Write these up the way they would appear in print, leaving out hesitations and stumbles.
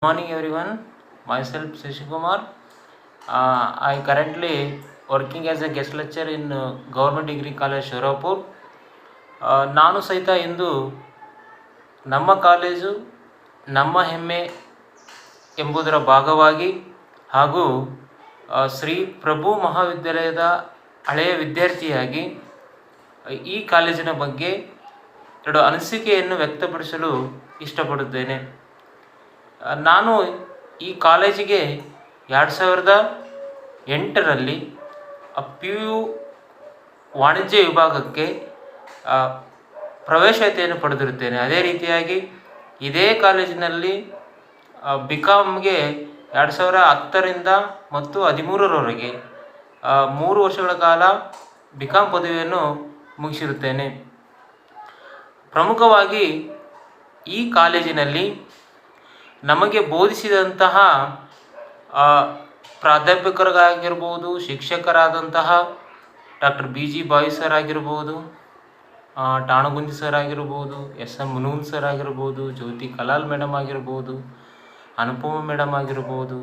Morning everyone, myself Seshikumar. I currently working as a guest lecturer in Government Degree College Shirapur. ನಾನು ಸಹಿತ ಇಂದು ನಮ್ಮ college ನಮ್ಮ ಹೆಮ್ಮೆ ಎಂಬುದರ ಭಾಗವಾಗಿ ಹಾಗೂ ಶ್ರೀ ಪ್ರಭು ಮಹಾವಿದ್ಯಾಲಯದ ಹಳೆಯ ವಿದ್ಯಾರ್ಥಿಯಾಗಿ ಈ ಕಾಲೇಜಿನ ಬಗ್ಗೆ ಎರಡು ಅನಿಸಿಕೆಯನ್ನು ವ್ಯಕ್ತಪಡಿಸಲು ಇಷ್ಟಪಡುತ್ತೇನೆ. ನಾನು ಈ ಕಾಲೇಜಿಗೆ 2008ರಲ್ಲಿ PU ವಾಣಿಜ್ಯ ವಿಭಾಗಕ್ಕೆ ಪ್ರವೇಶತೆಯನ್ನು ಪಡೆದಿರುತ್ತೇನೆ. ಅದೇ ರೀತಿಯಾಗಿ ಇದೇ ಕಾಲೇಜಿನಲ್ಲಿ BComಗೆ 2010ರಿಂದ ಮತ್ತು 2013ರವರೆಗೆ 3 ವರ್ಷಗಳ ಕಾಲ BCom ಪದವಿಯನ್ನು ಮುಗಿಸಿರುತ್ತೇನೆ. ಪ್ರಮುಖವಾಗಿ ಈ ಕಾಲೇಜಿನಲ್ಲಿ ನಮಗೆ ಬೋಧಿಸಿದಂತಹ ಪ್ರಾಧ್ಯಾಪಕರಾಗಿರ್ಬೋದು, ಶಿಕ್ಷಕರಾದಂತಹ ಡಾಕ್ಟರ್ BG ಬಾಯಿ ಸರ್ ಆಗಿರ್ಬೋದು, ಟಾಣಗುಂದಿ ಸರ್ ಆಗಿರ್ಬೋದು, SM ಮುನೂನ್ ಸರ್ ಆಗಿರ್ಬೋದು, ಜ್ಯೋತಿ ಕಲಾಲ್ ಮೇಡಮ್ ಆಗಿರ್ಬೋದು, ಅನುಪಮ ಮೇಡಮ್ ಆಗಿರ್ಬೋದು,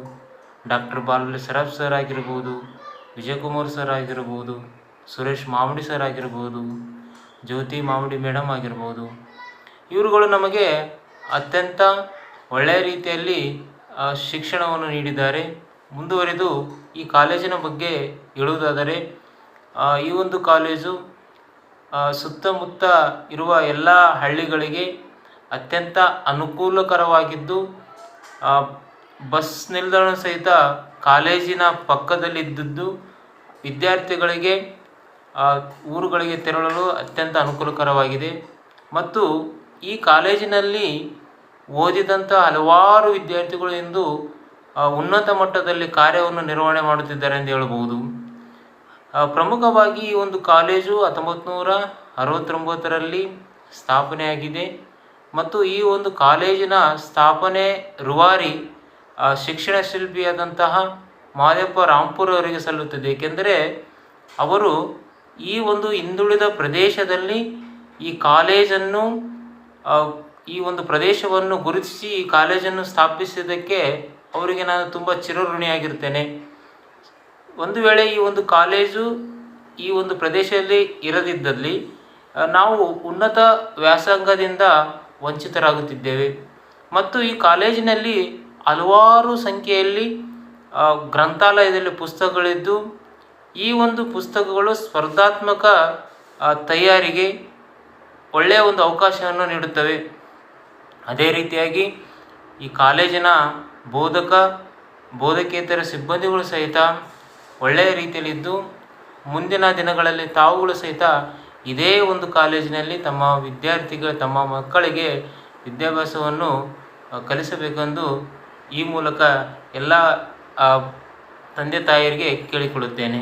ಡಾಕ್ಟರ್ ಬಾಲಲಿ ಸರಾಫ್ ಸರ್ ಆಗಿರ್ಬೋದು, ವಿಜಯಕುಮಾರ್ ಸರ್ ಆಗಿರ್ಬೋದು, ಸುರೇಶ್ ಮಾಮಿಡಿ ಸರ್ ಆಗಿರ್ಬೋದು, ಜ್ಯೋತಿ ಮಾಮಿಡಿ ಮೇಡಮ್ ಆಗಿರ್ಬೋದು, ಇವರುಗಳು ನಮಗೆ ಅತ್ಯಂತ ಒಳ್ಳೆಯ ರೀತಿಯಲ್ಲಿ ಶಿಕ್ಷಣವನ್ನು ನೀಡಿದ್ದಾರೆ. ಮುಂದುವರಿದು ಈ ಕಾಲೇಜಿನ ಬಗ್ಗೆ ಹೇಳುವುದಾದರೆ, ಈ ಒಂದು ಕಾಲೇಜು ಸುತ್ತಮುತ್ತ ಇರುವ ಎಲ್ಲ ಹಳ್ಳಿಗಳಿಗೆ ಅತ್ಯಂತ ಅನುಕೂಲಕರವಾಗಿದ್ದು, ಬಸ್ ನಿಲ್ದಾಣ ಸಹಿತ ಕಾಲೇಜಿನ ಪಕ್ಕದಲ್ಲಿದ್ದದ್ದು ವಿದ್ಯಾರ್ಥಿಗಳಿಗೆ ಊರುಗಳಿಗೆ ತೆರಳಲು ಅತ್ಯಂತ ಅನುಕೂಲಕರವಾಗಿದೆ. ಮತ್ತು ಈ ಕಾಲೇಜಿನಲ್ಲಿ ಓದಿದಂಥ ಹಲವಾರು ವಿದ್ಯಾರ್ಥಿಗಳು ಇಂದು ಉನ್ನತ ಮಟ್ಟದಲ್ಲಿ ಕಾರ್ಯವನ್ನು ನಿರ್ವಹಣೆ ಮಾಡುತ್ತಿದ್ದಾರೆ ಎಂದು ಹೇಳಬಹುದು. ಪ್ರಮುಖವಾಗಿ ಈ ಒಂದು ಕಾಲೇಜು 1969ರಲ್ಲಿ ಸ್ಥಾಪನೆಯಾಗಿದೆ ಮತ್ತು ಈ ಒಂದು ಕಾಲೇಜಿನ ಸ್ಥಾಪನೆ ರೂವಾರಿ ಶಿಕ್ಷಣ ಶಿಲ್ಪಿಯಾದಂತಹ ಮಾದೇಪ್ಪ ರಾಂಪುರ್ ಅವರಿಗೆ ಸಲ್ಲುತ್ತದೆ. ಏಕೆಂದರೆ ಅವರು ಈ ಒಂದು ಹಿಂದುಳಿದ ಪ್ರದೇಶದಲ್ಲಿ ಈ ಕಾಲೇಜನ್ನು ಈ ಒಂದು ಪ್ರದೇಶವನ್ನು ಗುರುತಿಸಿ ಈ ಕಾಲೇಜನ್ನು ಸ್ಥಾಪಿಸಿದ್ದಕ್ಕೆ ಅವರಿಗೆ ನಾನು ತುಂಬ ಚಿರಋಣಿಯಾಗಿರ್ತೇನೆ. ಒಂದು ವೇಳೆ ಈ ಒಂದು ಕಾಲೇಜು ಈ ಒಂದು ಪ್ರದೇಶದಲ್ಲಿ ಇರದಿದ್ದಲ್ಲಿ ನಾವು ಉನ್ನತ ವ್ಯಾಸಂಗದಿಂದ ವಂಚಿತರಾಗುತ್ತಿದ್ದೇವೆ. ಮತ್ತು ಈ ಕಾಲೇಜಿನಲ್ಲಿ ಹಲವಾರು ಸಂಖ್ಯೆಯಲ್ಲಿ ಗ್ರಂಥಾಲಯದಲ್ಲಿ ಪುಸ್ತಕಗಳಿದ್ದು, ಈ ಒಂದು ಪುಸ್ತಕಗಳು ಸ್ಪರ್ಧಾತ್ಮಕ ತಯಾರಿಗೆ ಒಳ್ಳೆಯ ಒಂದು ಅವಕಾಶವನ್ನು ನೀಡುತ್ತವೆ. ಅದೇ ರೀತಿಯಾಗಿ ಈ ಕಾಲೇಜಿನ ಬೋಧಕೇತರ ಸಿಬ್ಬಂದಿಗಳು ಸಹಿತ ಒಳ್ಳೆಯ ರೀತಿಯಲ್ಲಿದ್ದು, ಮುಂದಿನ ದಿನಗಳಲ್ಲಿ ತಾವುಗಳು ಸಹಿತ ಇದೇ ಒಂದು ಕಾಲೇಜಿನಲ್ಲಿ ತಮ್ಮ ಮಕ್ಕಳಿಗೆ ವಿದ್ಯಾಭ್ಯಾಸವನ್ನು ಕಲಿಸಬೇಕೆಂದು ಈ ಮೂಲಕ ಎಲ್ಲ ತಂದೆ ತಾಯಿಯರಿಗೆ ಕೇಳಿಕೊಳ್ಳುತ್ತೇನೆ.